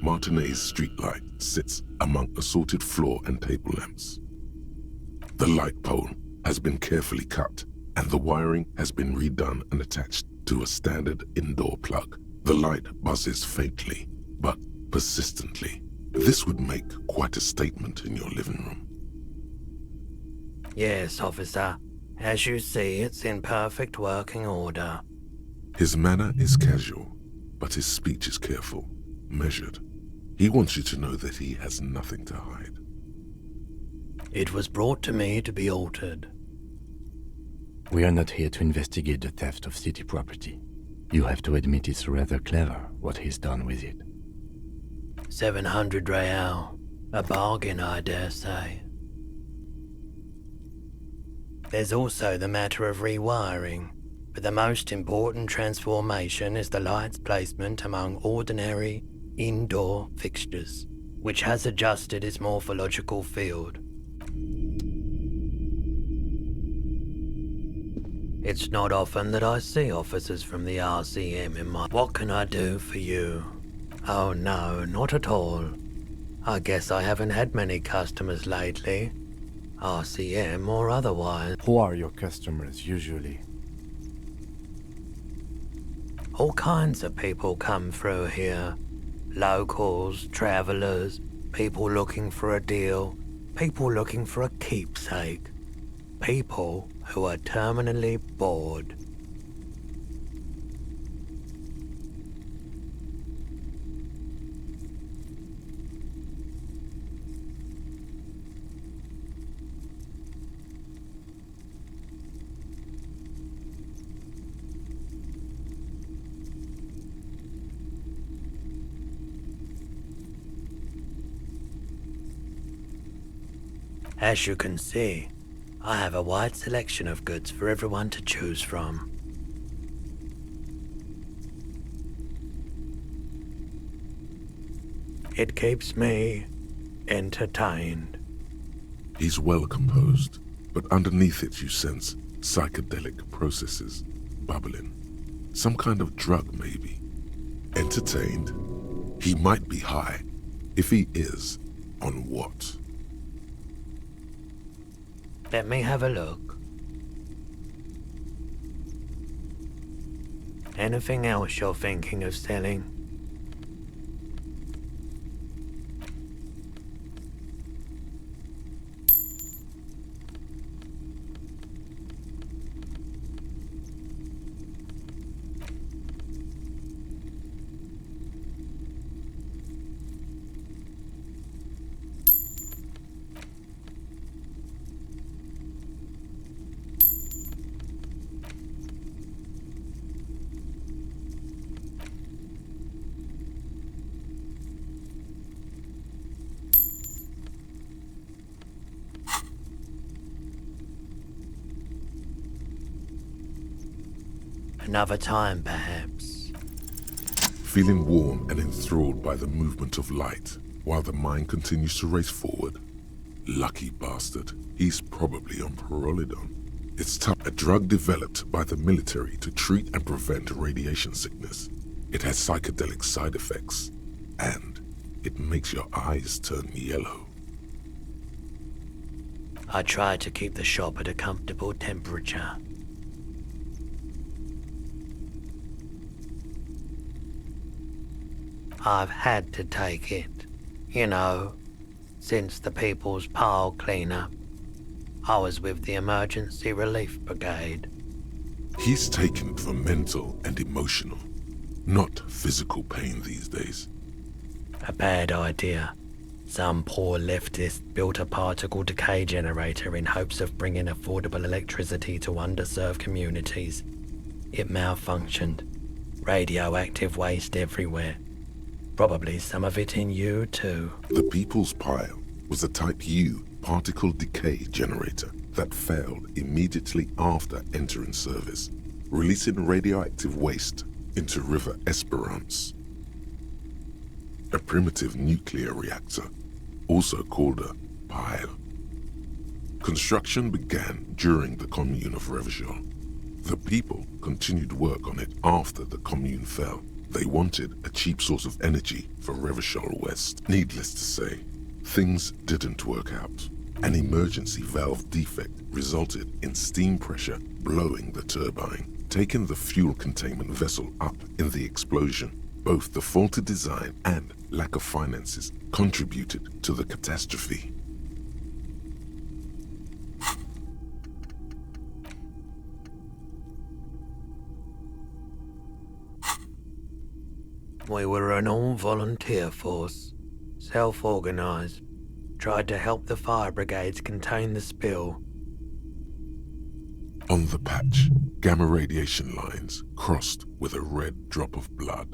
Martinet's streetlight sits among assorted floor and table lamps. The light pole has been carefully cut, and the wiring has been redone and attached to a standard indoor plug. The light buzzes faintly, but persistently. This would make quite a statement in your living room. Yes, officer. As you see, it's in perfect working order. His manner is casual, but his speech is careful, measured. He wants you to know that he has nothing to hide. It was brought to me to be altered. We are not here to investigate the theft of city property. You have to admit it's rather clever what he's done with it. 700 real. A bargain, I dare say. There's also the matter of rewiring, but the most important transformation is the light's placement among ordinary indoor fixtures, which has adjusted its morphological field. It's not often that I see officers from the RCM in my... What can I do for you? Oh no, not at all. I guess I haven't had many customers lately. RCM or otherwise. Who are your customers usually? All kinds of people come through here. Locals, travellers, people looking for a deal, people looking for a keepsake, people who are terminally bored. As you can see, I have a wide selection of goods for everyone to choose from. It keeps me entertained. He's well composed, but underneath it you sense psychedelic processes bubbling. Some kind of drug, maybe. Entertained? He might be high. If he is, on what? Let me have a look. Anything else you're thinking of selling? Another time, perhaps. Feeling warm and enthralled by the movement of light, while the mind continues to race forward. Lucky bastard. He's probably on Parolidon. It's tough. A drug developed by the military to treat and prevent radiation sickness. It has psychedelic side effects, and it makes your eyes turn yellow. I try to keep the shop at a comfortable temperature. I've had to take it, you know, since the People's Pile cleanup. I was with the Emergency Relief Brigade. He's taken it for mental and emotional, not physical pain these days. A bad idea. Some poor leftist built a particle decay generator in hopes of bringing affordable electricity to underserved communities. It malfunctioned. Radioactive waste everywhere. Probably some of it in you too. The People's Pile was a Type U particle decay generator that failed immediately after entering service, releasing radioactive waste into River Esperance. A primitive nuclear reactor, also called a pile. Construction began during the Commune of Revachol. The people continued work on it after the Commune fell, They wanted a cheap source of energy for Revachol West. Needless to say, things didn't work out. An emergency valve defect resulted in steam pressure blowing the turbine, taking the fuel containment vessel up in the explosion. Both the faulty design and lack of finances contributed to the catastrophe. We were an all-volunteer force, self-organized, tried to help the fire brigades contain the spill. On the patch, gamma radiation lines crossed with a red drop of blood.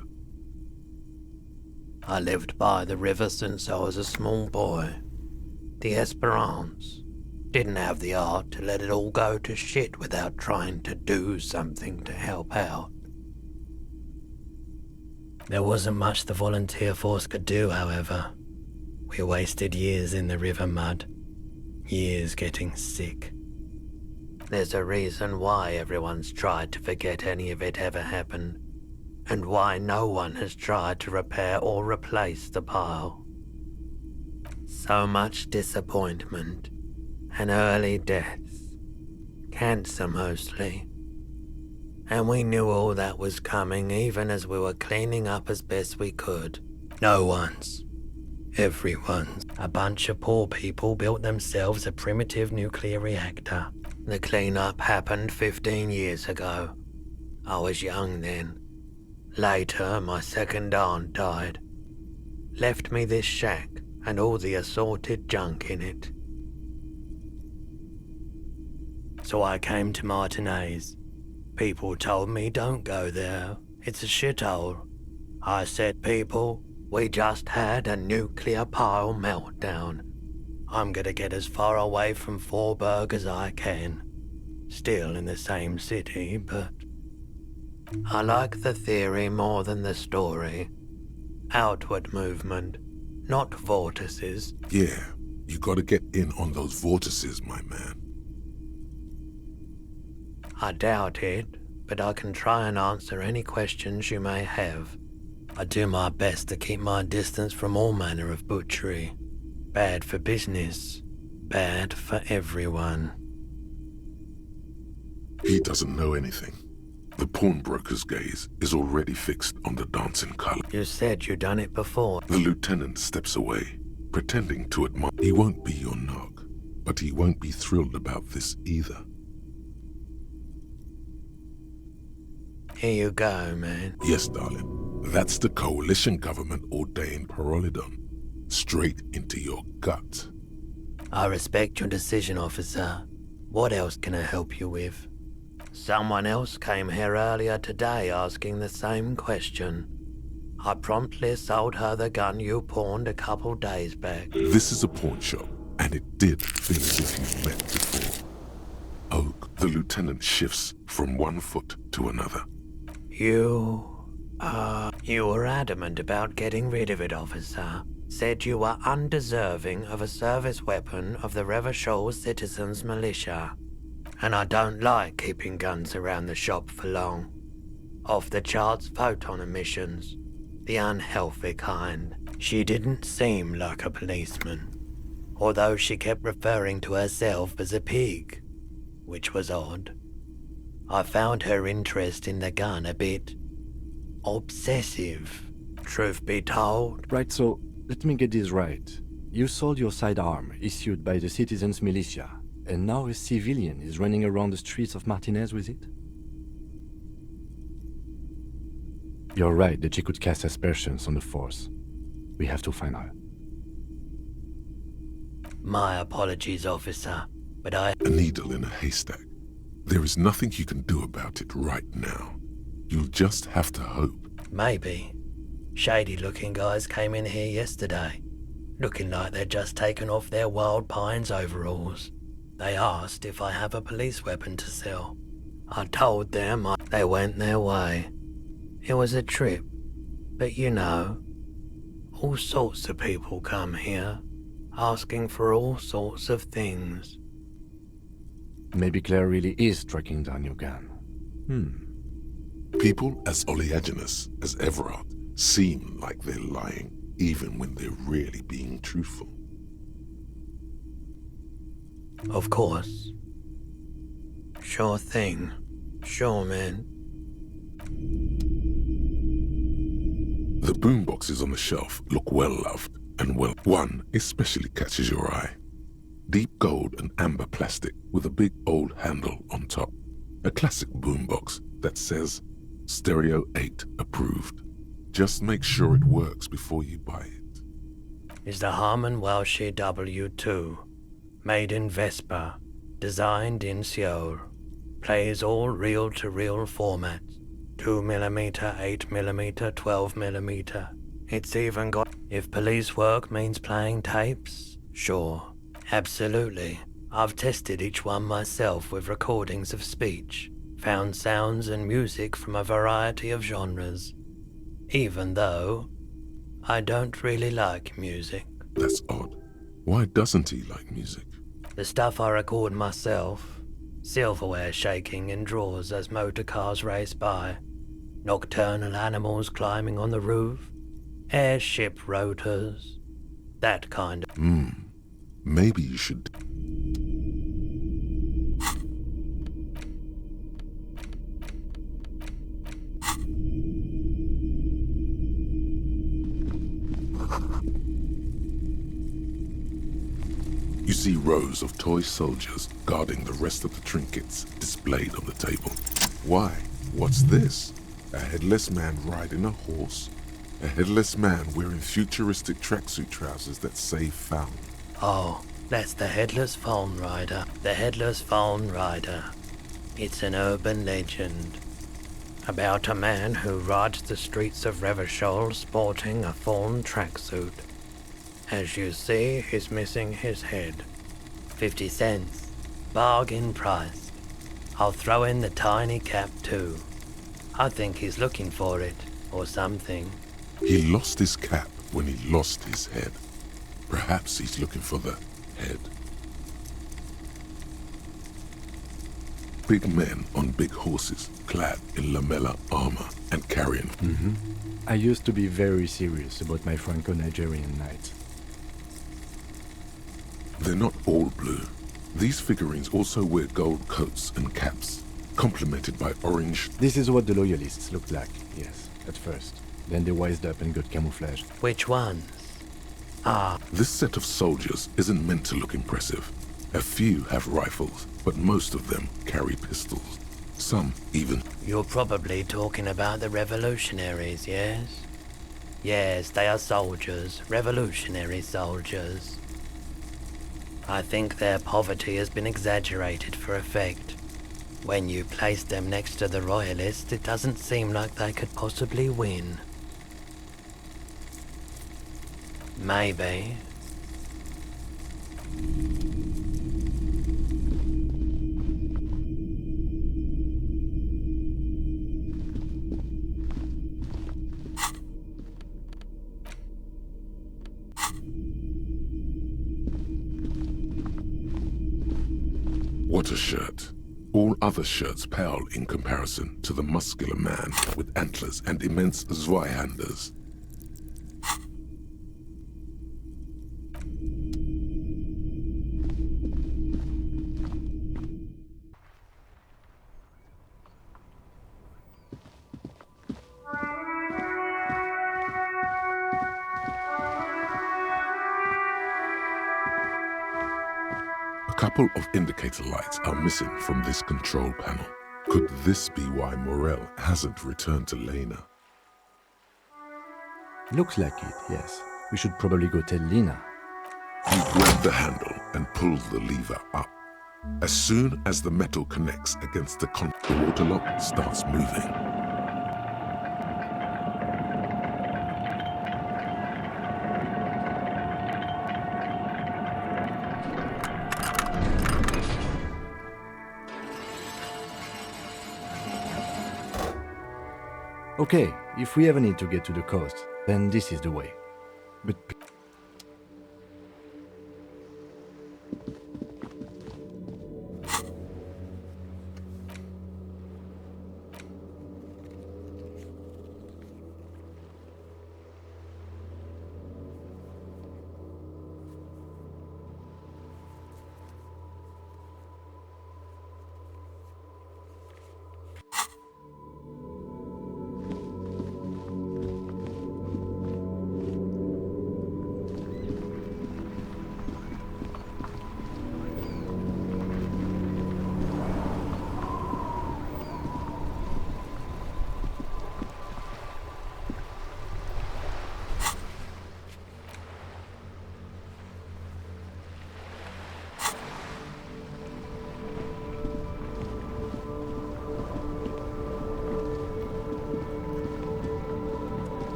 I lived by the river since I was a small boy. The Esperance didn't have the art to let it all go to shit without trying to do something to help out. There wasn't much the volunteer force could do, however. We wasted years in the river mud, years getting sick. There's a reason why everyone's tried to forget any of it ever happened, and why no one has tried to repair or replace the pile. So much disappointment, and early deaths, cancer mostly. And we knew all that was coming even as we were cleaning up as best we could. No one's. Everyone's. A bunch of poor people built themselves a primitive nuclear reactor. The cleanup happened 15 years ago. I was young then. Later, my second aunt died. Left me this shack and all the assorted junk in it. So I came to Martinez. People told me don't go there, it's a shithole. I said, people, we just had a nuclear pile meltdown. I'm gonna get as far away from Forburg as I can. Still in the same city, but I like the theory more than the story. Outward movement, not vortices. Yeah, you gotta get in on those vortices, my man. I doubt it, but I can try and answer any questions you may have. I do my best to keep my distance from all manner of butchery. Bad for business, bad for everyone. He doesn't know anything. The pawnbroker's gaze is already fixed on the dancing color. You said you'd done it before. The lieutenant steps away, pretending to admire. He won't be your nog, but he won't be thrilled about this either. Here you go, man. Yes, darling. That's the coalition government ordained Parolidon. Straight into your gut. I respect your decision, officer. What else can I help you with? Someone else came here earlier today asking the same question. I promptly sold her the gun you pawned a couple days back. This is a pawn shop, and it did feel as if you've met before. Oak, the lieutenant shifts from one foot to another. You were adamant about getting rid of it, officer. Said you were undeserving of a service weapon of the Revachol Citizens Militia. And I don't like keeping guns around the shop for long. Off-the-charts photon emissions. The unhealthy kind. She didn't seem like a policeman. Although she kept referring to herself as a pig. Which was odd. I found her interest in the gun a bit obsessive, truth be told. Right, so let me get this right. You sold your sidearm, issued by the Citizens Militia, and now a civilian is running around the streets of Martinez with it? You're right that she could cast aspersions on the force. We have to find her. My apologies, officer, but A needle in a haystack. There is nothing you can do about it right now. You'll just have to hope. Maybe. Shady-looking guys came in here yesterday, looking like they'd just taken off their Wild Pines overalls. They asked if I have a police weapon to sell. I told them they went their way. It was a trip, but you know, all sorts of people come here, asking for all sorts of things. Maybe Claire really is tracking down your gun. People as oleaginous as Everard seem like they're lying, even when they're really being truthful. Of course. Sure thing. Sure, man. The boomboxes on the shelf look well loved, and well, one especially catches your eye. Deep gold and amber plastic with a big old handle on top. A classic boombox that says Stereo 8 approved. Just make sure it works before you buy it. Is the Harman Welsh W2. Made in Vespa. Designed in Seoul. Plays all reel-to-reel formats. 2mm, 8mm, 12mm. It's even got... If police work means playing tapes, sure. Absolutely. I've tested each one myself with recordings of speech. Found sounds and music from a variety of genres. Even though I don't really like music. That's odd. Why doesn't he like music? The stuff I record myself. Silverware shaking in drawers as motor cars race by. Nocturnal animals climbing on the roof. Airship rotors. That kind of... Maybe you should... You see rows of toy soldiers guarding the rest of the trinkets displayed on the table. Why? What's this? A headless man riding a horse? A headless man wearing futuristic tracksuit trousers that say found. Oh, that's the Headless Phone Rider. The Headless Phone Rider. It's an urban legend. About a man who rides the streets of Revachol sporting a fawn tracksuit. As you see, he's missing his head. 50 cents. Bargain price. I'll throw in the tiny cap too. I think he's looking for it, or something. He lost his cap when he lost his head. Perhaps he's looking for the head. Big men on big horses, clad in lamella armor and carrying... I used to be very serious about my Franco-Nigerian night. They're not all blue. These figurines also wear gold coats and caps, complemented by orange... This is what the loyalists looked like, yes, at first. Then they wised up and got camouflaged. Which ones? Ah, This set of soldiers isn't meant to look impressive. A few have rifles, but most of them carry pistols. Some even... you're probably talking about the revolutionaries, yes? Yes, they are soldiers, revolutionary soldiers. I think their poverty has been exaggerated for effect. When you place them next to the royalists, it doesn't seem like they could possibly win. Maybe. What a shirt. All other shirts pale in comparison to the muscular man with antlers and immense Zweihanders. A couple of indicator lights are missing from this control panel. Could this be why Morel hasn't returned to Lena? Looks like it, yes. We should probably go tell Lena. You grab the handle and pull the lever up. As soon as the metal connects against the water lock starts moving. Okay, if we ever need to get to the coast, then this is the way. But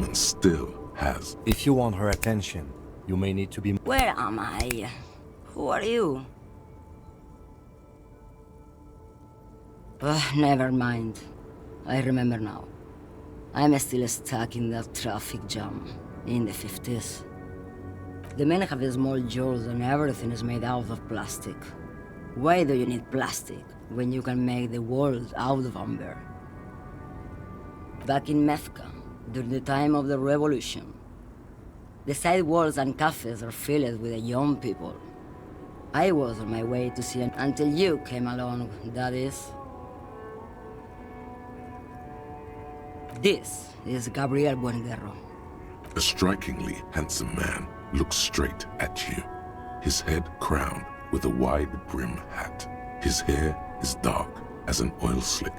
woman still has. If you want her attention, you may need to be... Where am I? Who are you? Never mind. I remember now. I'm still stuck in that traffic jam in the 50s. The men have small jaws and everything is made out of plastic. Why do you need plastic when you can make the world out of amber? Back in Mecca, during the time of the revolution, the sidewalks and cafes are filled with young people. I was on my way to see it until you came along, that is. This is Gabriel Buenguerro. A strikingly handsome man looks straight at you, his head crowned with a wide-brim hat. His hair is dark as an oil slick,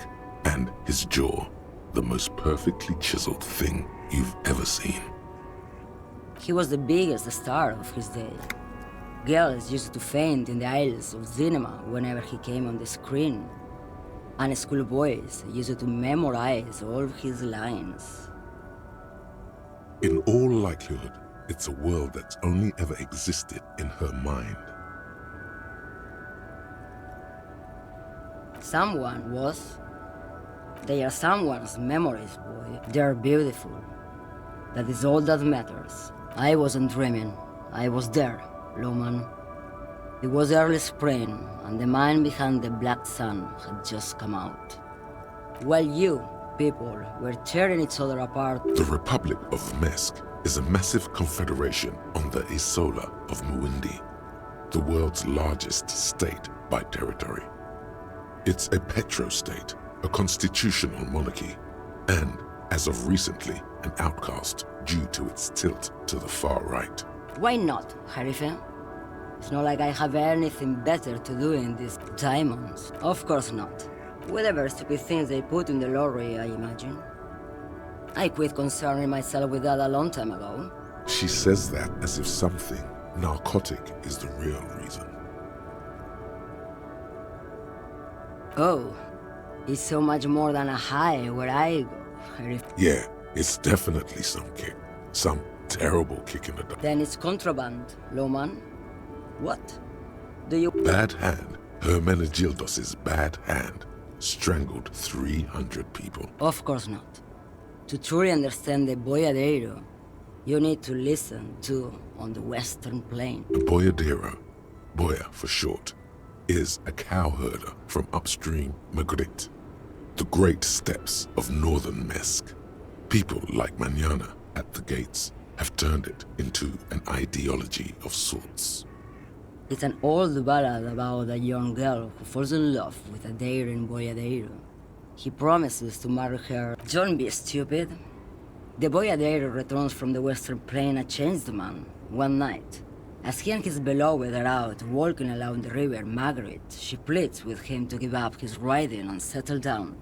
and his jaw the most perfectly chiseled thing you've ever seen. He was the biggest star of his day. Girls used to faint in the aisles of cinema whenever he came on the screen, and schoolboys used to memorize all his lines. In all likelihood, it's a world that's only ever existed in her mind. Someone was. They are someone's memories, boy. They are beautiful. That is all that matters. I wasn't dreaming. I was there, Loman. It was early spring, and the man behind the black sun had just come out. While you, people, were tearing each other apart. The Republic of Mesk is a massive confederation on the Isola of Muindi, the world's largest state by territory. It's a petro-state, a constitutional monarchy, and, as of recently, an outcast due to its tilt to the far right. Why not, Harife? It's not like I have anything better to do in these diamonds. Of course not. Whatever stupid things they put in the lorry, I imagine. I quit concerning myself with that a long time ago. She says that as if something narcotic is the real reason. Oh, it's so much more than a high where I go. Yeah, it's definitely some kick. Some terrible kick in the dark. Then it's contraband, Loman. What? Do you... Bad hand. Hermenegildos' bad hand strangled 300 people. Of course not. To truly understand the boyadero, you need to listen to on the Western Plain. The boyadero, boya for short, is a cowherder from upstream Magritte, the great steppes of northern Mesk. People like Mañana at the gates have turned it into an ideology of sorts. It's an old ballad about a young girl who falls in love with a daring boyadero. He promises to marry her. Don't be stupid. The boyadero returns from the Western Plain a changed man one night. As he and his beloved are out walking along the river Margaret, she pleads with him to give up his riding and settle down.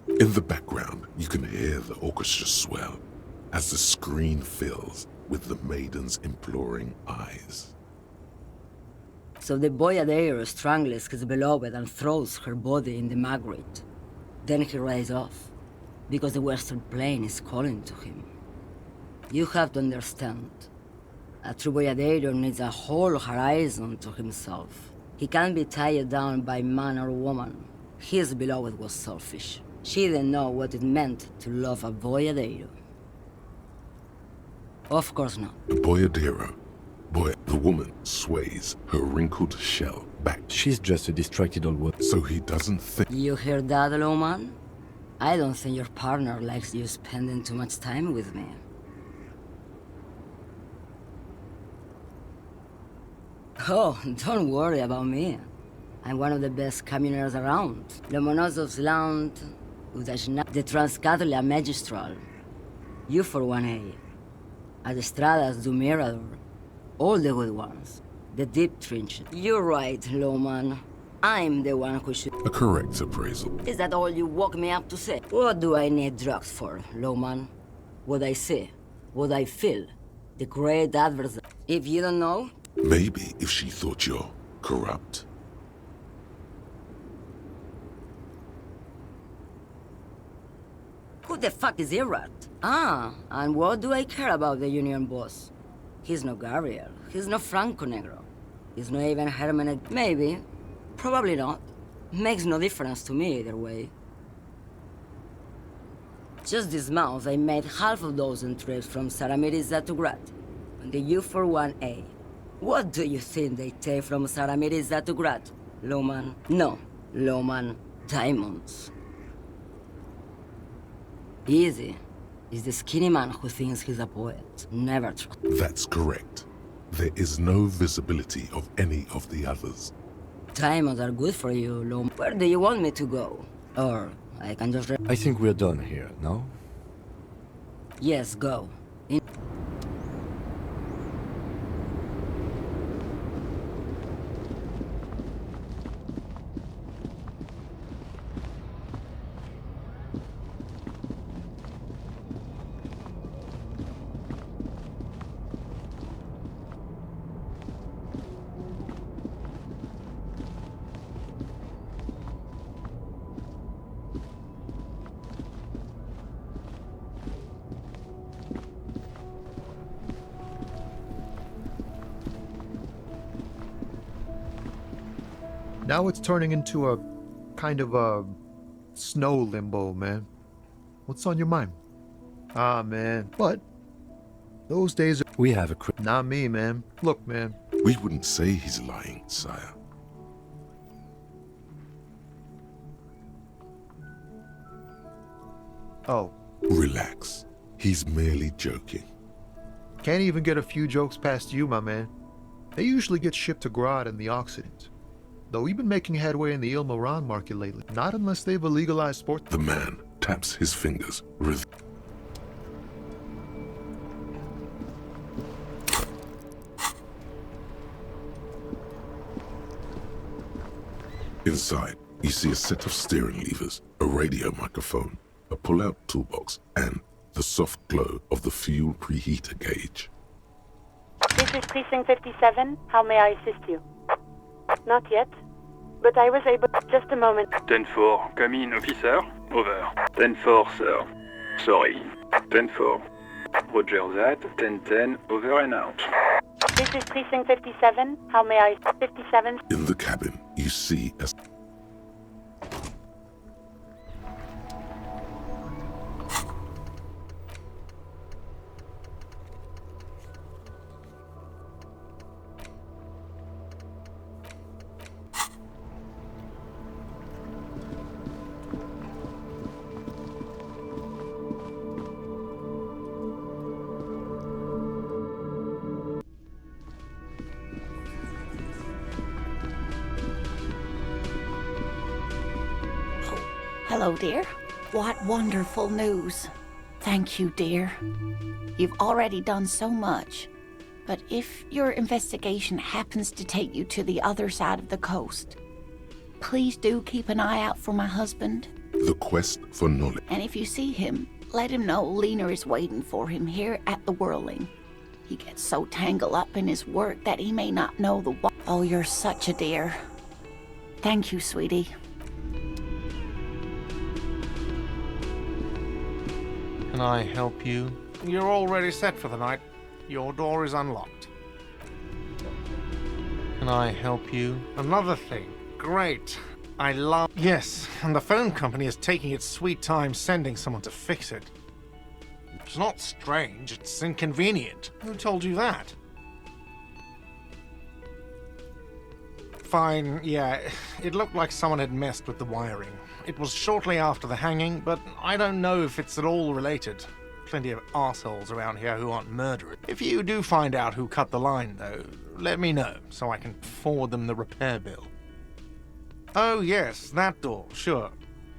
In the background, you can hear the orchestra swell as the screen fills with the maiden's imploring eyes. So the boyadero strangles his beloved and throws her body in the Margaret. Then he rides off, because the Western Plain is calling to him. You have to understand. A true boyadero needs a whole horizon to himself. He can't be tied down by man or woman. His beloved was selfish. She didn't know what it meant to love a boyadero. Of course not. The boyadero, the woman sways her wrinkled shell back. She's just a distracted old woman. So he doesn't think. You hear that, Loman? I don't think your partner likes you spending too much time with me. Oh, don't worry about me. I'm one of the best camioners around. Lomonosov's Land, Udashna, the Transcatolia Magistral. You for 1A. Adestradas do Mirador. All the good ones. The deep trench. You're right, Loman. I'm the one who should... A correct appraisal. Is that all you woke me up to say? What do I need drugs for, Loman? What I see, what I feel, the great adversary. If you don't know... Maybe if she thought you're corrupt. Who the fuck is Irrat? Ah, and what do I care about the union boss? He's no Gabriel. He's no Franco Negro. He's not even Herman. Maybe. Probably not. Makes no difference to me either way. Just this month, I made half a dozen trips from Saramiriza to Grad, on the U41A. What do you think they take from Saramiriza to Grad? Loman? No, Loman. Diamonds. Easy. Is the skinny man who thinks he's a poet. Never trust. That's correct. There is no visibility of any of the others. Diamonds are good for you, Loman. Where do you want me to go? Or I can just... I think we're done here, no? Yes, go. Now it's turning into a kind of a snow limbo, man. What's on your mind? Ah, man. But those days are... We have a Not me, man. Look, man. We wouldn't say he's lying, sire. Oh. Relax. He's merely joking. Can't even get a few jokes past you, my man. They usually get shipped to Grad in the Occident. Though we've been making headway in the Il Moran market lately. Not unless they've a legalized sport. The man taps his fingers. Inside, you see a set of steering levers, a radio microphone, a pull-out toolbox, and the soft glow of the fuel preheater gauge. This is Precinct 57. How may I assist you? Not yet, but I was able... Just a moment. 10-4, come in, officer. Over. 10-4, sir. Sorry. 10-4. Roger that. 10-10, over and out. This is Precinct 57. How may I... 57. In the cabin, you see a... Hello, dear. What wonderful news. Thank you, dear. You've already done so much. But if your investigation happens to take you to the other side of the coast, please do keep an eye out for my husband. The quest for knowledge. And if you see him, let him know Lena is waiting for him here at the Whirling. He gets so tangled up in his work that he may not know the... Oh, you're such a dear. Thank you, sweetie. Can I help you? You're already set for the night. Your door is unlocked. Can I help you? Another thing. Great. I love... Yes, and the phone company is taking its sweet time sending someone to fix it. It's not strange, it's inconvenient. Who told you that? Fine, yeah. It looked like someone had messed with the wiring. It was shortly after the hanging, but I don't know if it's at all related. Plenty of assholes around here who aren't murderers. If you do find out who cut the line, though, let me know, so I can forward them the repair bill. Oh yes, that door, sure.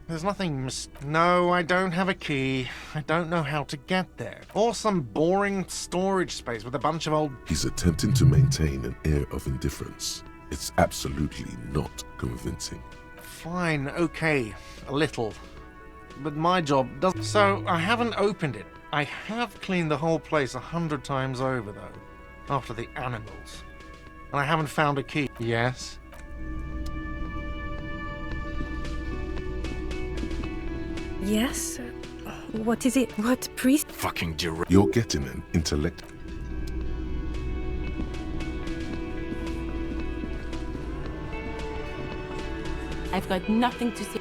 There's nothing No, I don't have a key. I don't know how to get there. Or some boring storage space with a bunch of old... He's attempting to maintain an air of indifference. It's absolutely not convincing. Fine, okay, a little. But my job doesn't... So, I haven't opened it. I have cleaned the whole place 100 times over, though. After the animals. And I haven't found a key. Yes? Yes? What is it? What priest? Fucking direct. You're getting an intellect. I've got nothing to say.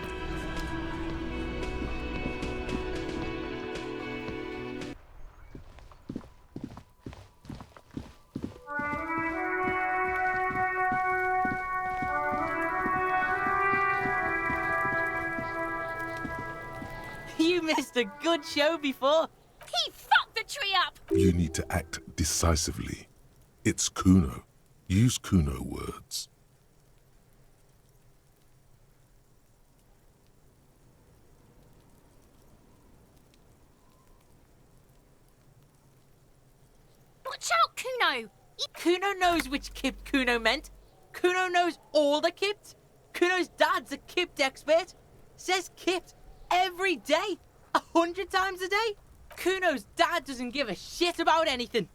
You missed a good show before. He fucked the tree up! You need to act decisively. It's Kuno. Use Kuno words. Watch out, Kuno! Kuno knows which Kipt Kuno meant. Kuno knows all the Kipt. Kuno's dad's a Kipt expert. Says Kipt every day. 100 times a day. Kuno's dad doesn't give a shit about anything.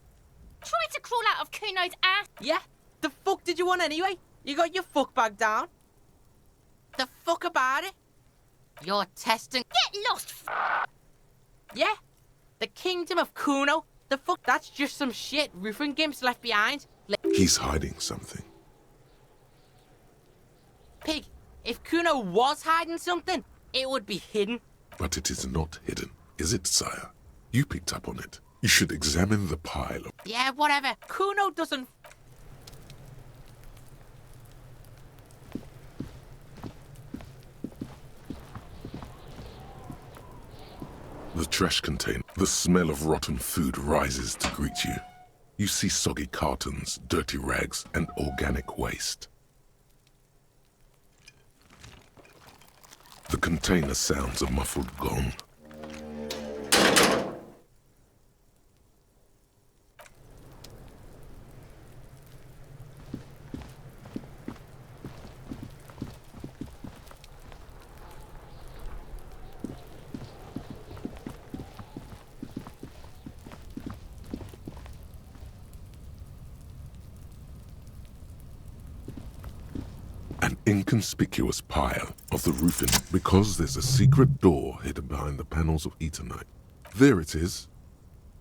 Try to crawl out of Kuno's ass! Yeah? The fuck did you want anyway? You got your fuck bag down? The fuck about it? You're testing. Get lost, Yeah? The kingdom of Kuno? The fuck? That's just some shit roofing gimps left behind. He's hiding something. Pig, if Kuno was hiding something, it would be hidden. But it is not hidden, is it, sire? You picked up on it. You should examine the pile of... Yeah, whatever. Kuno doesn't... The trash container. The smell of rotten food rises to greet you. You see soggy cartons, dirty rags, and organic waste. The container sounds a muffled gong. An inconspicuous pile of the roofing because there's a secret door hidden behind the panels of Eternite. There it is.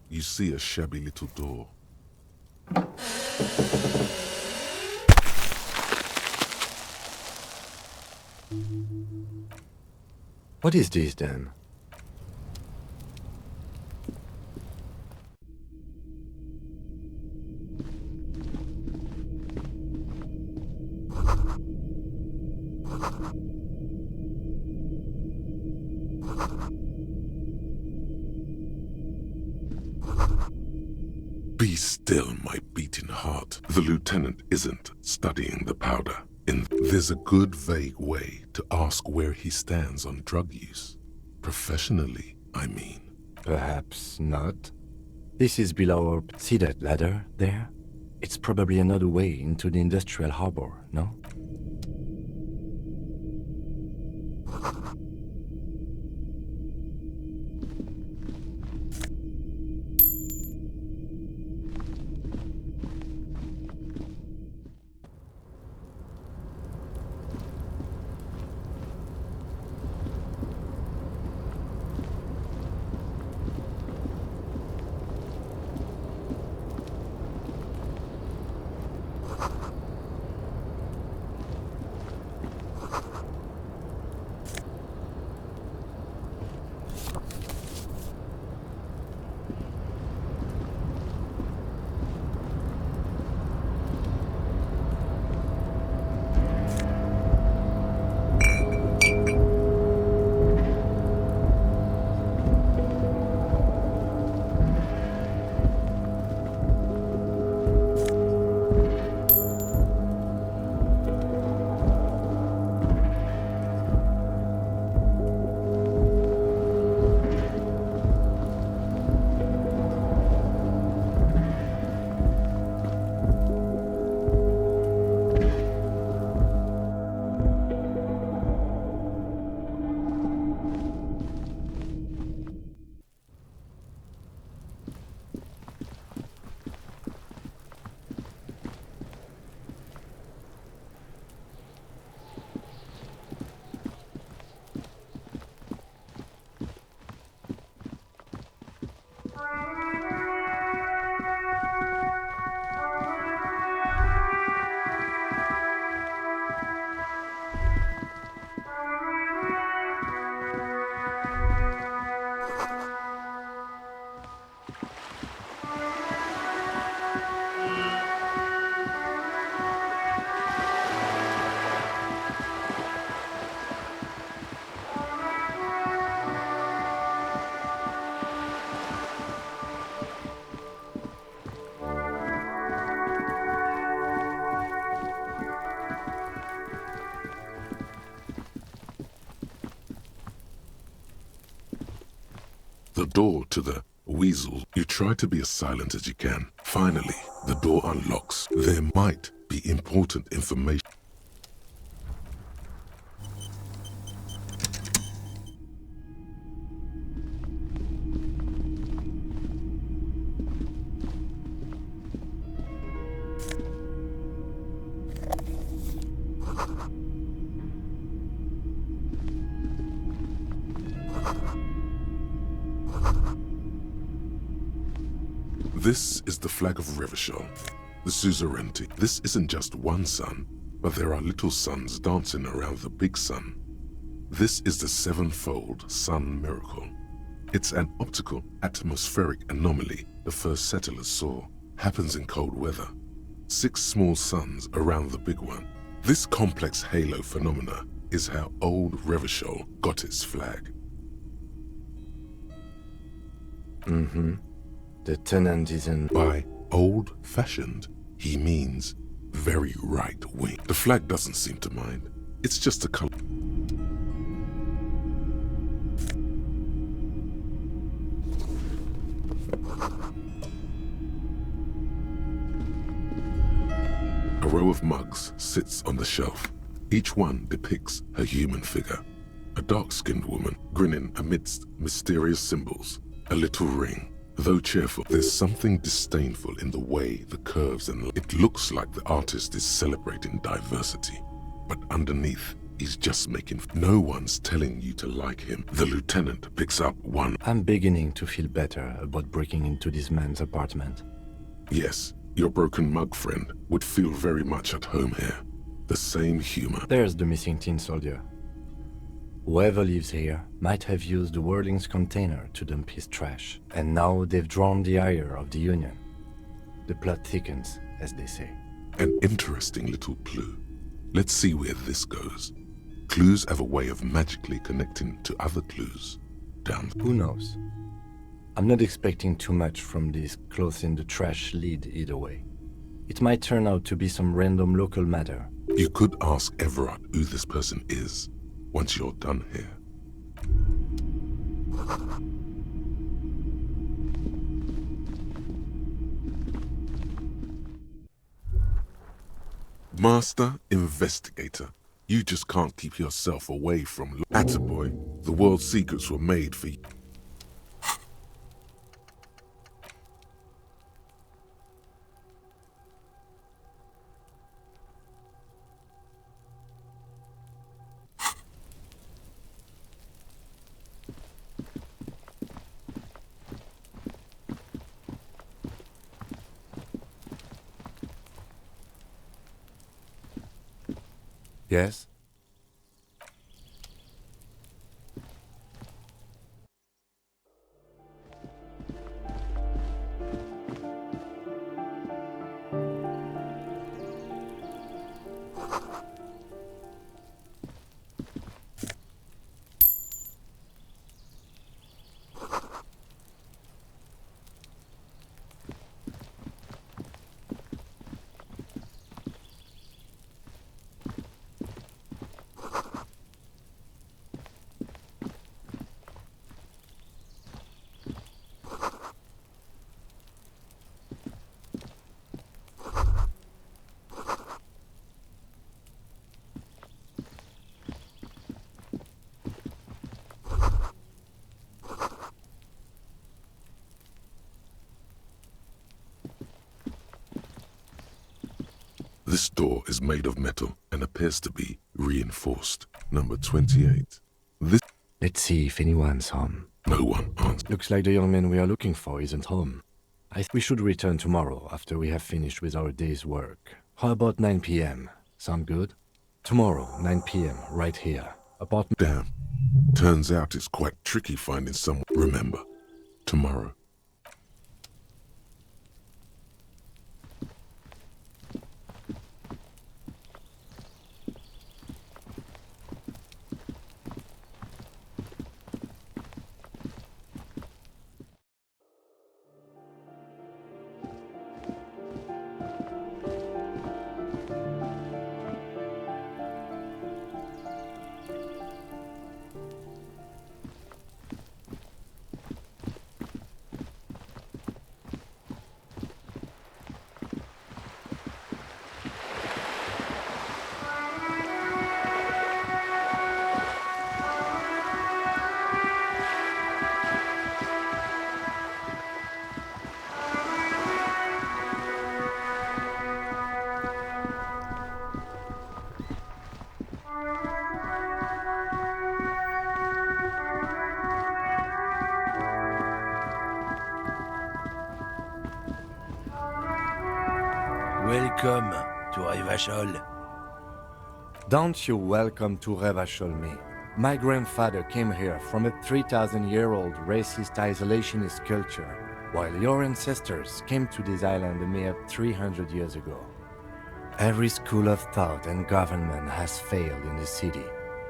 You see a shabby little door. What is this then? Be still, my beating heart. The lieutenant isn't studying the powder. There's a good vague way to ask where he stands on drug use. Professionally, I mean. Perhaps not. This is below our... See that ladder there? It's probably another way into the industrial harbor, no? the door to the weasel. You try to be as silent as you can. Finally, the door unlocks. There might be important information. This is the flag of Revachol, the suzerainty. This isn't just one sun, but there are little suns dancing around the big sun. This is the sevenfold sun miracle. It's an optical atmospheric anomaly the first settlers saw. Happens in cold weather. 6 small suns around the big one. This complex halo phenomena is how old Revachol got its flag. The tenant isn't... By old-fashioned, he means very right-wing. The flag doesn't seem to mind. It's just a color. A row of mugs sits on the shelf. Each one depicts a human figure. A dark-skinned woman grinning amidst mysterious symbols. A little ring. Though cheerful, there's something disdainful in the way the curves and it looks like the artist is celebrating diversity. But underneath, he's just making... No one's telling you to like him. The lieutenant picks up one. I'm beginning to feel better about breaking into this man's apartment. Yes, your broken mug friend would feel very much at home here. The same humor. There's the missing tin soldier. Whoever lives here might have used the Whirling's container to dump his trash, and now they've drawn the ire of the Union. The plot thickens, as they say. An interesting little clue. Let's see where this goes. Clues have a way of magically connecting to other clues. Down. Who knows? I'm not expecting too much from this clothes in the trash lead either way. It might turn out to be some random local matter. You could ask Everard who this person is. Once you're done here. Master Investigator, you just can't keep yourself away from... Attaboy, the world's secrets were made for you. Yes? This door is made of metal and appears to be reinforced. Number 28. This... Let's see if anyone's home. No one answers. Looks like the young man we are looking for isn't home. We should return tomorrow after we have finished with our day's work. How about 9 p.m.? Sound good? Tomorrow, 9 p.m., right here. Apartment... Damn. Turns out it's quite tricky finding someone. Remember, tomorrow. Welcome to Revachol. Don't you welcome to Revachol me. My grandfather came here from a 3,000-year-old racist isolationist culture, while your ancestors came to this island a mere 300 years ago. Every school of thought and government has failed in the city.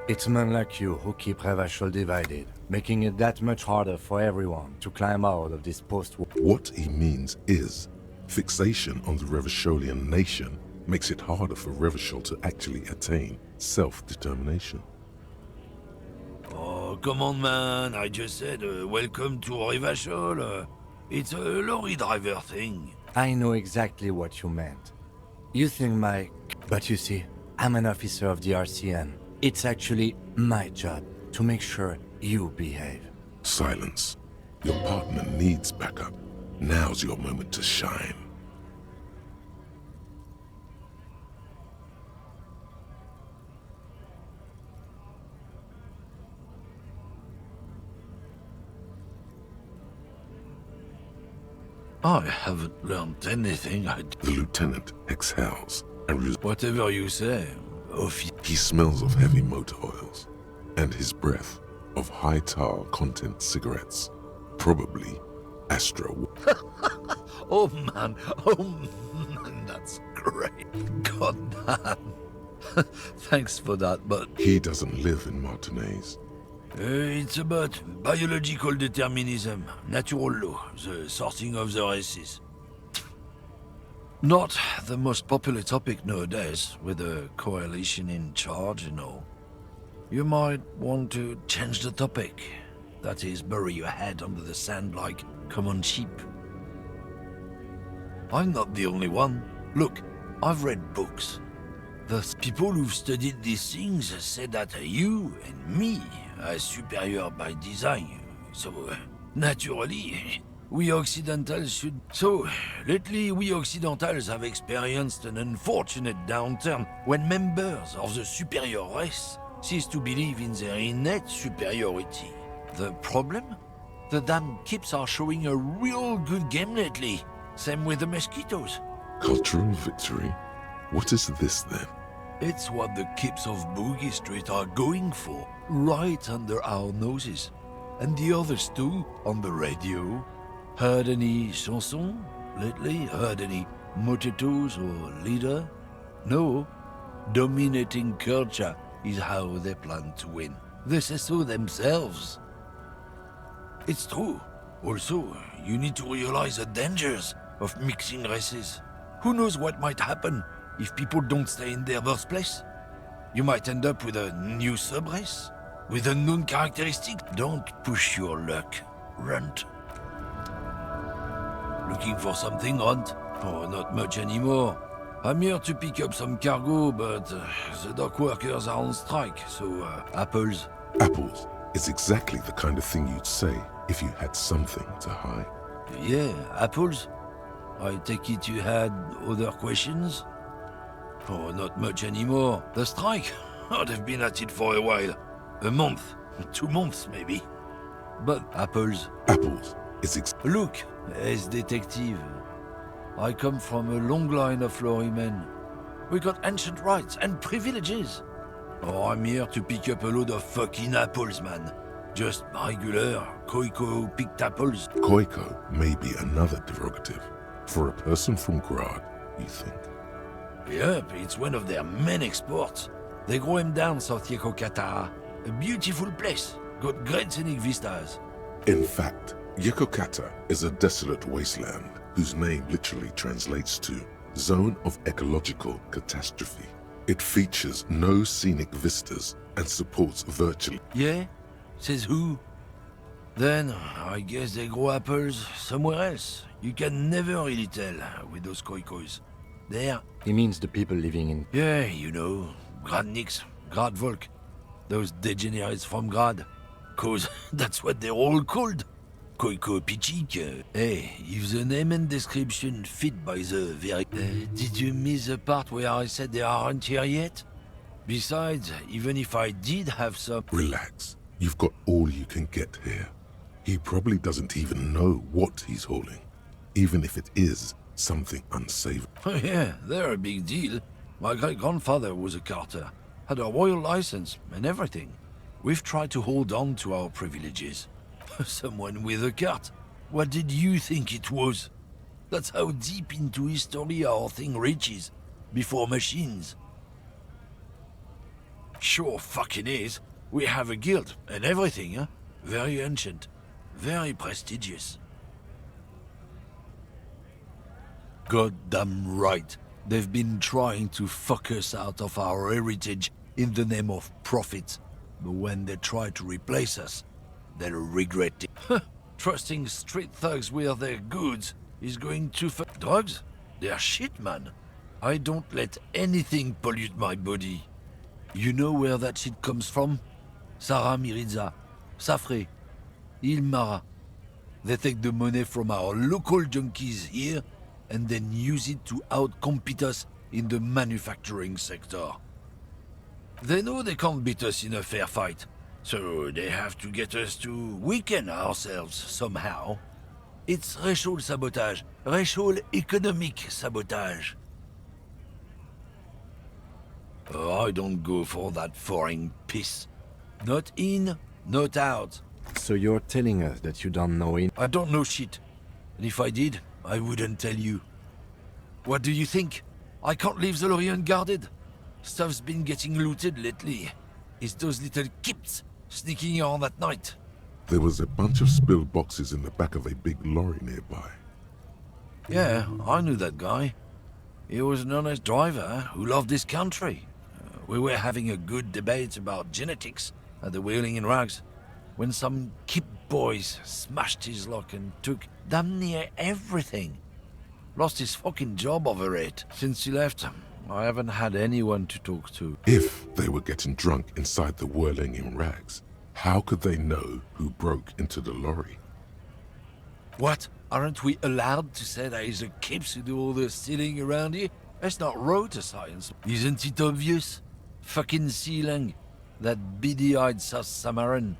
It's men like you who keep Revachol divided, making it that much harder for everyone to climb out of this post-war. What he means is, fixation on the Revacholian nation makes it harder for Revachol to actually attain self-determination. Oh, come on, man. I just said welcome to Revachol. It's a lorry driver thing. I know exactly what you meant. You think But you see, I'm an officer of the RCM. It's actually my job to make sure you behave. Silence. Your partner needs backup. Now's your moment to shine. I haven't learned anything. The lieutenant exhales and Whatever you say, he smells of heavy motor oils and his breath of high tar content cigarettes, probably Astra. Oh man, that's great. God damn. Thanks for that, but He doesn't live in Martinez. it's about biological determinism, natural law, the sorting of the races. Not the most popular topic nowadays, with a coalition in charge and all. You might want to change the topic. That is, bury your head under the sand like common sheep. I'm not the only one. Look, I've read books. The people who've studied these things say that you and me are superior by design. So, naturally, we Occidentals should... So, lately we Occidentals have experienced an unfortunate downturn when members of the superior race cease to believe in their innate superiority. The problem? The damn kips are showing a real good game lately. Same with the mosquitoes. Cultural victory? What is this then? It's what the kips of Boogie Street are going for, right under our noses. And the others too, on the radio. Heard any chansons lately? Heard any motetos or leader? No. Dominating culture is how they plan to win. They say so themselves. It's true. Also, you need to realize the dangers of mixing races. Who knows what might happen if people don't stay in their birthplace? You might end up with a new sub-race, with unknown characteristics. Don't push your luck. Runt. Looking for something, Runt? Oh, not much anymore. I'm here to pick up some cargo, but the dock workers are on strike, so apples. Apples is exactly the kind of thing you'd say if you had something to hide. Yeah, apples. I take it you had other questions? Oh, not much anymore. The strike? Oh, they've been at it for a while. A month. 2 months, maybe. But apples. Apples is Look, as detective. I come from a long line of lorrymen. We got ancient rights and privileges. Oh, I'm here to pick up a load of fucking apples, man. Just regular, Koiko picked apples. Koiko may be another derogative. For a person from Grad, you think? Yep, it's one of their main exports. They grow him down South Yekokata. A beautiful place. Got great scenic vistas. In fact, Yekokata is a desolate wasteland whose name literally translates to Zone of Ecological Catastrophe. It features no scenic vistas and supports virtually... Yeah? Says who? Then, I guess they grow apples somewhere else. You can never really tell with those Koikos. There. He means the people living in... Yeah, you know, Gradniks, Gradvolk. Those degenerates from Grad. 'Cause that's what they're all called. Koiko Pichik. Hey, if the name and description fit by the very... did you miss the part where I said they aren't here yet? Besides, even if I did have some... Relax. You've got all you can get here. He probably doesn't even know what he's hauling. Even if it is something unsavory. Oh yeah, they're a big deal. My great-grandfather was a carter, had a royal license and everything. We've tried to hold on to our privileges. Someone with a cart. What did you think it was? That's how deep into history our thing reaches, before machines. Sure fucking is. We have a guild and everything, huh? Very ancient, very prestigious. Goddamn right. They've been trying to fuck us out of our heritage in the name of profit. But when they try to replace us, they'll regret it. Trusting street thugs with their goods is going too far. Drugs? They're shit, man. I don't let anything pollute my body. You know where that shit comes from? Sarah Miriza, Safre, Ilmara. They take the money from our local junkies here and then use it to outcompete us in the manufacturing sector. They know they can't beat us in a fair fight, so they have to get us to weaken ourselves somehow. It's racial sabotage, racial economic sabotage. Oh, I don't go for that foreign piss. Not in, not out. So you're telling us that you don't know him? I don't know shit. And if I did, I wouldn't tell you. What do you think? I can't leave the lorry unguarded. Stuff's been getting looted lately. It's those little kips sneaking on at night. There was a bunch of spilled boxes in the back of a big lorry nearby. Yeah, I knew that guy. He was an honest driver who loved his country. We were having a good debate about genetics at the Wheeling in Rags when some kip boys smashed his luck and took damn near everything. Lost his fucking job over it. Since he left, I haven't had anyone to talk to. If they were getting drunk inside the Whirling in Rags, how could they know who broke into the lorry? What? Aren't we allowed to say that he's the kips who do all the stealing around here? That's not road to science. Isn't it obvious? Fucking Sealang. That beady-eyed South Samaran.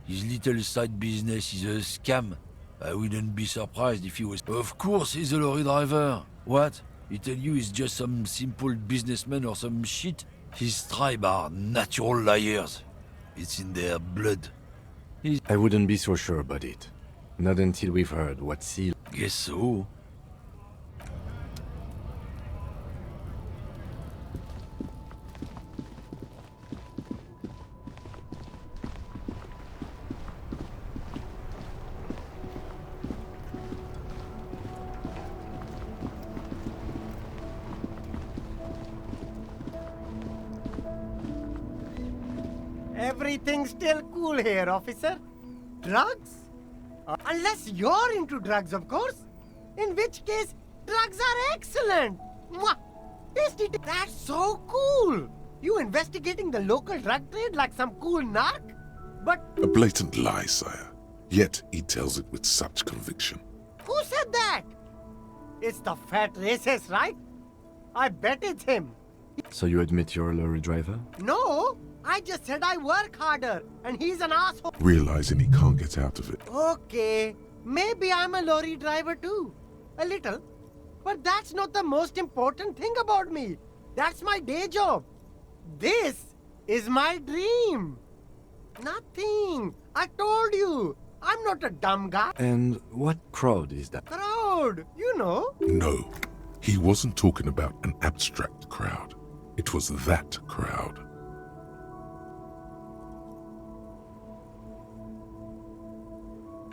His little side business is a scam. I wouldn't be surprised if he was... Of course he's a lorry driver. What? He tell you he's just some simple businessman or some shit? His tribe are natural liars. It's in their blood. I wouldn't be so sure about it. Not until we've heard what Seal... Guess so. Everything's still cool here, officer. Drugs? Unless you're into drugs, of course. In which case, drugs are excellent. Mwah! Tasty. That's so cool. You investigating the local drug trade like some cool narc? But A blatant lie, sire. Yet he tells it with such conviction. who said that? It's the fat racist, right? I bet it's him. So you admit you're a lorry driver? No, I just said I work harder, and he's an asshole. Realizing he can't get out of it. Okay, maybe I'm a lorry driver too. A little. But that's not the most important thing about me. That's my day job. This is my dream. Nothing. I told you. I'm not a dumb guy. And what crowd is that? Crowd, you know. No, he wasn't talking about an abstract crowd. It was that crowd.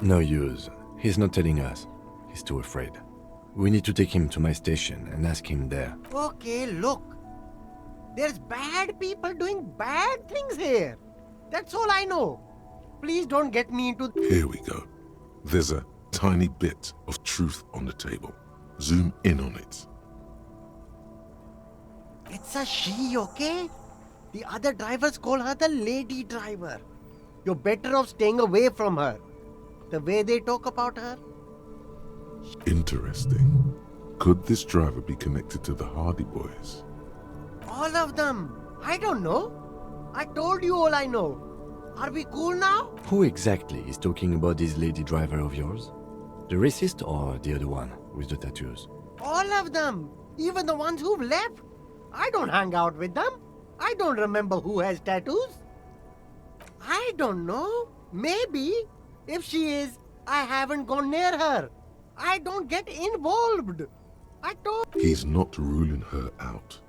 No use. He's not telling us. He's too afraid. We need to take him to my station and ask him there. Okay, look. There's bad people doing bad things here. That's all I know. Please don't get me into... Here we go. There's a tiny bit of truth on the table. Zoom in on it. It's a she, okay? The other drivers call her the lady driver. You're better off staying away from her. The way they talk about her. Interesting. Could this driver be connected to the Hardy Boys? All of them. I don't know. I told you all I know. Are we cool now? Who exactly is talking about this lady driver of yours? The racist or the other one? with the tattoos? All of them. Even the ones who've left. I don't hang out with them. I don't remember who has tattoos. I don't know. Maybe. If she is, I haven't gone near her. I don't get involved. I don't. He's not ruling her out.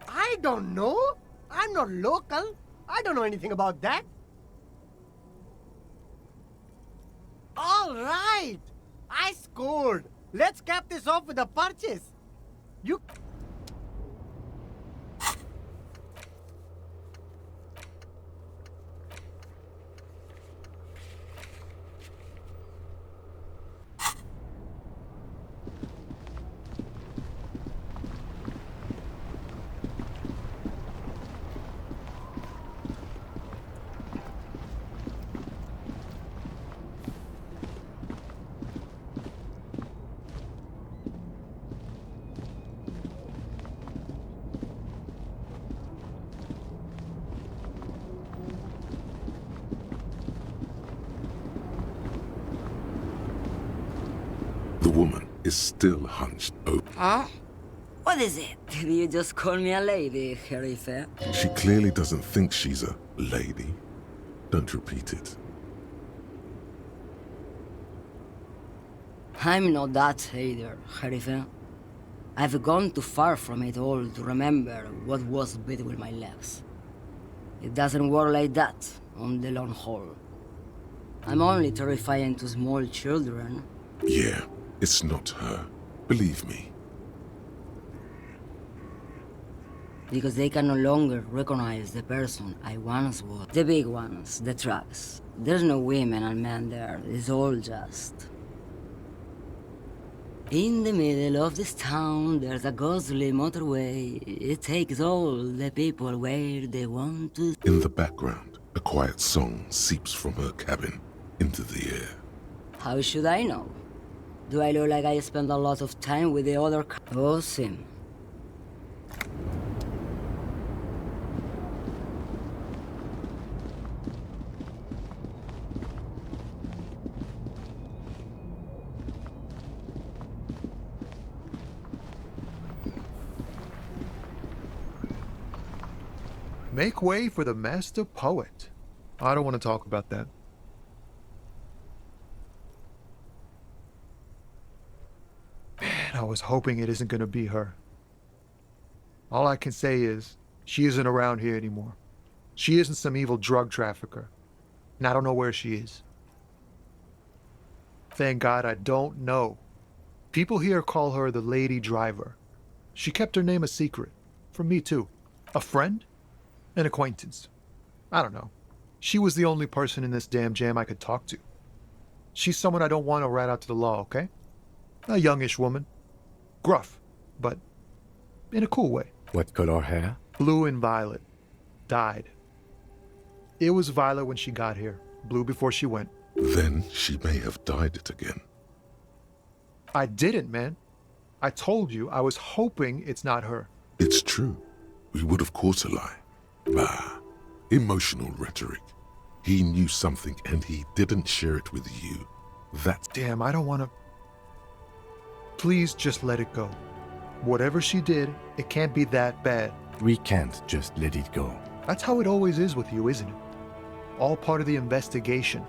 I don't know. I'm not local. I don't know anything about that. All right. I scored. Let's cap this off with a purchase. You... The woman is still hunched over. Huh? What is it? Did you just call me a lady, Herife? She clearly doesn't think she's a lady. Don't repeat it. I'm not that either, Herife. I've gone too far from it all to remember what was between my legs. It doesn't work like that on the long haul. I'm only terrifying to small children. Yeah, it's not her. Believe me. Because they can no longer recognize the person I once was. The big ones, the trucks. There's no women and men there. It's all just... In the middle of this town, there's a ghostly motorway. It takes all the people where they want to... In the background, a quiet song seeps from her cabin into the air. How should I know? Do I look like I spend a lot of time with the other... Oh, Sim. Make way for the master poet. I don't want to talk about that. Man, I was hoping it isn't going to be her. All I can say is, she isn't around here anymore. She isn't some evil drug trafficker. And I don't know where she is. Thank God I don't know. People here call her the Lady Driver. She kept her name a secret. From me too. A friend? An acquaintance. I don't know. She was the only person in this damn jam I could talk to. She's someone I don't want to rat out to the law, okay? A youngish woman. Gruff, but in a cool way. What color hair? Blue and violet. Dyed. It was violet when she got here. Blue before she went. Then she may have dyed it again. I didn't, man. I told you I was hoping it's not her. It's true. We would have caught a lie. Bah. Emotional rhetoric. He knew something and he didn't share it with you. That's... Damn, I don't want to... Please just let it go. Whatever she did, it can't be that bad. We can't just let it go. That's how it always is with you, isn't it? All part of the investigation.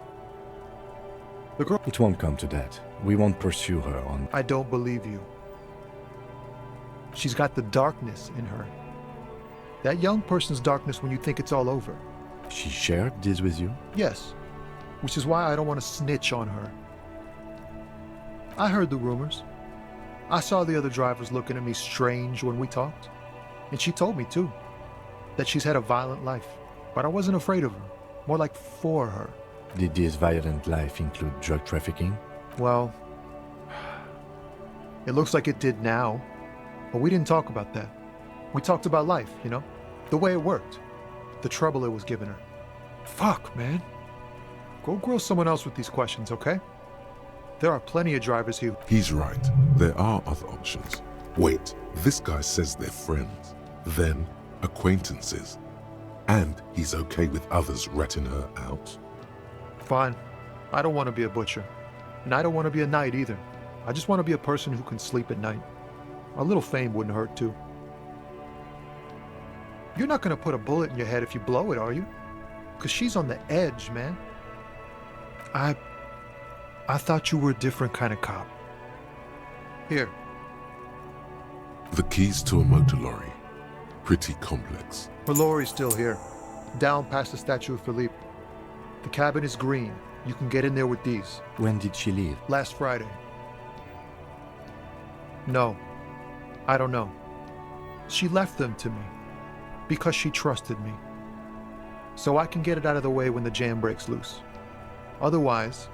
The girl... It won't come to that. We won't pursue her on... I don't believe you. She's got the darkness in her. That young person's darkness when you think it's all over. She shared this with you? Yes. Which is why I don't want to snitch on her. I heard the rumors. I saw the other drivers looking at me strange when we talked. And she told me, too, that she's had a violent life. But I wasn't afraid of her. More like for her. Did this violent life include drug trafficking? Well, it looks like it did now. But we didn't talk about that. We talked about life, you know? The way it worked. The trouble it was giving her. Fuck, man. Go grill someone else with these questions, okay? There are plenty of drivers here. He's right. There are other options. Wait, this guy says they're friends. Then, acquaintances. And he's okay with others ratting her out? Fine. I don't want to be a butcher. And I don't want to be a knight either. I just want to be a person who can sleep at night. A little fame wouldn't hurt too. You're not gonna put a bullet in your head if you blow it, are you? Because she's on the edge, man. I thought you were a different kind of cop. Here. The keys to a motor lorry. Pretty complex. Her lorry's still here, down past the Statue of Philippe. The cabin is green. You can get in there with these. When did she leave? Last Friday. No, I don't know. She left them to me because she trusted me. So I can get it out of the way when the jam breaks loose. Otherwise...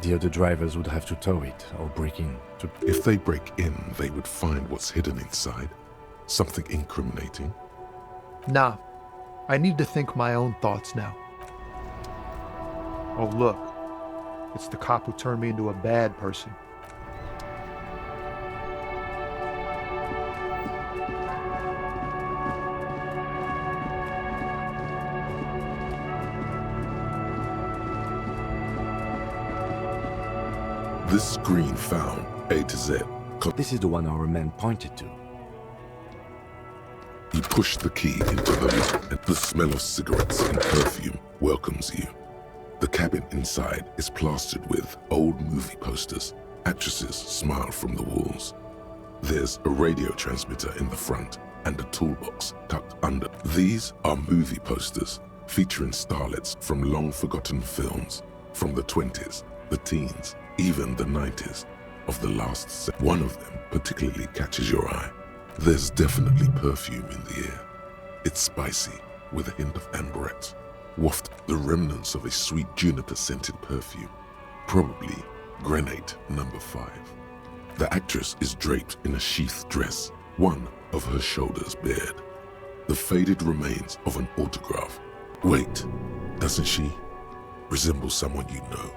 The other drivers would have to tow it or break in. If they break in, they would find what's hidden inside. Something incriminating. Nah, I need to think my own thoughts now. Oh look, it's the cop who turned me into a bad person. This screen found A to Z. This is the one our man pointed to. You push the key into the lock and the smell of cigarettes and perfume welcomes you. The cabin inside is plastered with old movie posters. Actresses smile from the walls. There's a radio transmitter in the front and a toolbox tucked under. These are movie posters featuring starlets from long-forgotten films from the 20s, the teens, even the 90s of the last century. One of them particularly catches your eye. There's definitely perfume in the air. It's spicy with a hint of amberette. Waft the remnants of a sweet juniper-scented perfume, probably Grenade number 5. The actress is draped in a sheath dress, one of her shoulders bared. The faded remains of an autograph. Wait, doesn't she resemble someone you know?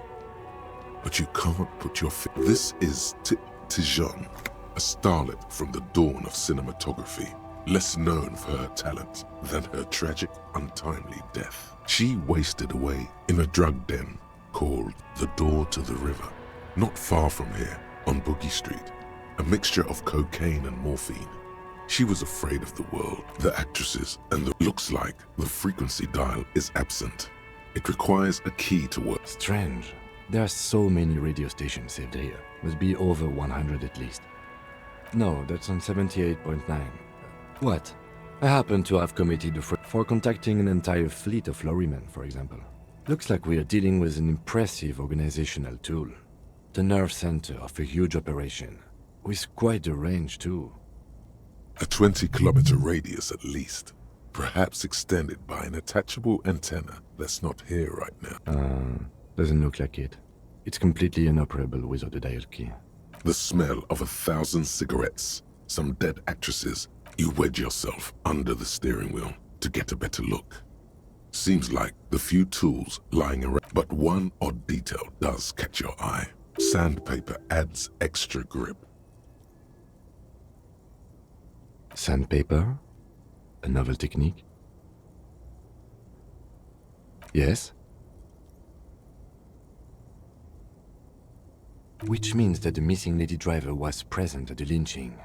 But you can't put your This is Tijon, a starlet from the dawn of cinematography, less known for her talent than her tragic, untimely death. She wasted away in a drug den called the Door to the River, not far from here, on Boogie Street, a mixture of cocaine and morphine. She was afraid of the world, the actresses, and the looks like the frequency dial is absent. It requires a key to work. Strange. There are so many radio stations saved here. Must be over 100 at least. No, that's on 78.9. What? I happen to have committed a fraud for contacting an entire fleet of lorrymen, for example. Looks like we are dealing with an impressive organizational tool. The nerve center of a huge operation, with quite a range too. A 20-kilometer radius at least, perhaps extended by an attachable antenna that's not here right now. Doesn't look like it. It's completely inoperable without a dial key. The smell of 1,000 cigarettes, some dead actresses. You wedge yourself under the steering wheel to get a better look. Seems like the few tools lying around, but one odd detail does catch your eye. Sandpaper adds extra grip. Sandpaper? A novel technique? Yes? Which means that the missing lady driver was present at the lynching.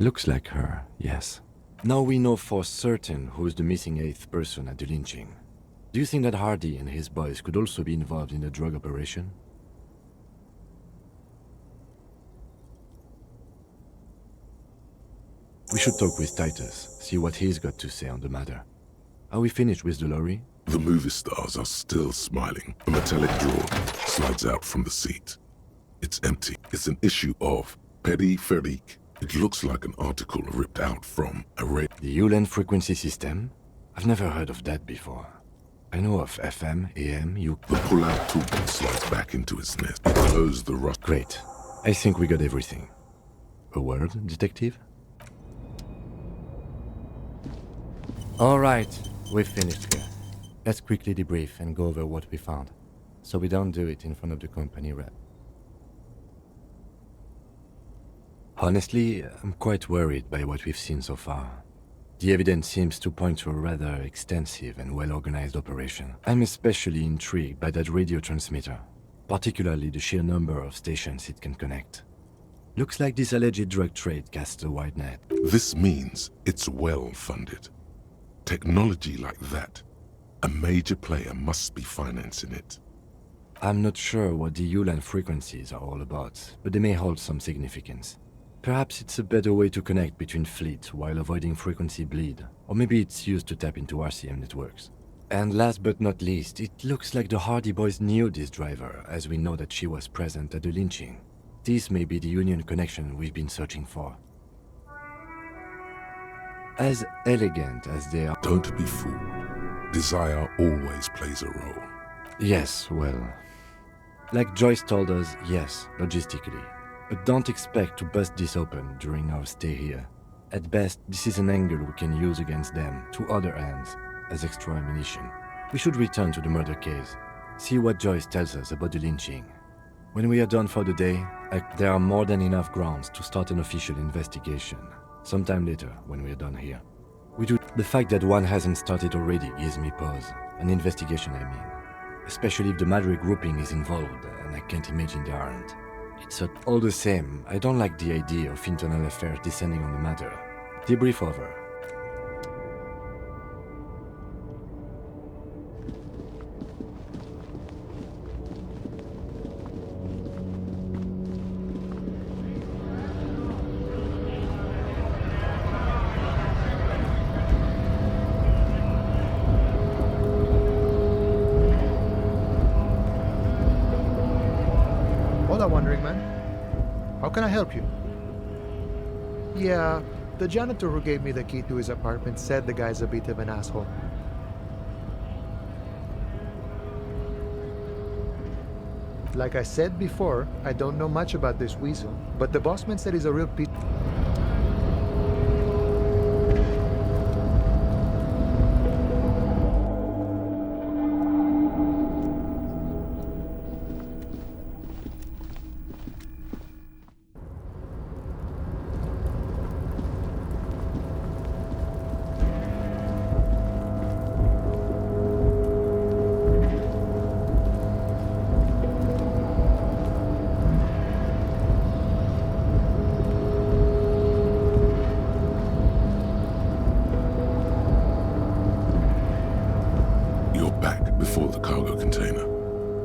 Looks like her, yes. Now we know for certain who's the missing 8th person at the lynching. Do you think that Hardy and his boys could also be involved in the drug operation? We should talk with Titus, see what he's got to say on the matter. Are we finished with the lorry? The movie stars are still smiling. A metallic drawer slides out from the seat. It's empty. It's an issue of Peripherique. It looks like an article ripped out from a radio. The Ulan frequency system? I've never heard of that before. I know of FM, AM, U... The pull-out toolkit slides back into its nest. It closed the rust. Great. I think we got everything. A word, detective? All right, we've finished here. Let's quickly debrief and go over what we found, so we don't do it in front of the company rep. Honestly, I'm quite worried by what we've seen so far. The evidence seems to point to a rather extensive and well-organized operation. I'm especially intrigued by that radio transmitter, particularly the sheer number of stations it can connect. Looks like this alleged drug trade casts a wide net. This means it's well funded. Technology like that, a major player must be financing it. I'm not sure what the Ulan frequencies are all about, but they may hold some significance. Perhaps it's a better way to connect between fleets while avoiding frequency bleed, or maybe it's used to tap into RCM networks. And last but not least, it looks like the Hardy Boys knew this driver, as we know that she was present at the lynching. This may be the Union connection we've been searching for. As elegant as they are... Don't be fooled. Desire always plays a role. Yes, well... Like Joyce told us, yes, logistically. But don't expect to bust this open during our stay here. At best, this is an angle we can use against them, to other ends, as extra ammunition. We should return to the murder case, see what Joyce tells us about the lynching. When we are done for the day, there are more than enough grounds to start an official investigation. Sometime later, when we are done here. The fact that one hasn't started already gives me pause. An investigation, I mean. Especially if the Madrid grouping is involved, and I can't imagine they aren't. It's all the same, I don't like the idea of internal affairs descending on the matter. Debrief over. Hola, Wandering Man. How can I help you? Yeah, the janitor who gave me the key to his apartment said the guy's a bit of an asshole. Like I said before, I don't know much about this weasel, but the bossman said he's a real piece. Before the cargo container.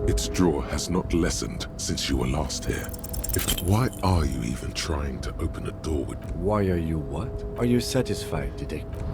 Its draw has not lessened since you were last here. Why are you even trying to open a door with... Why are you what? Are you satisfied, Detective?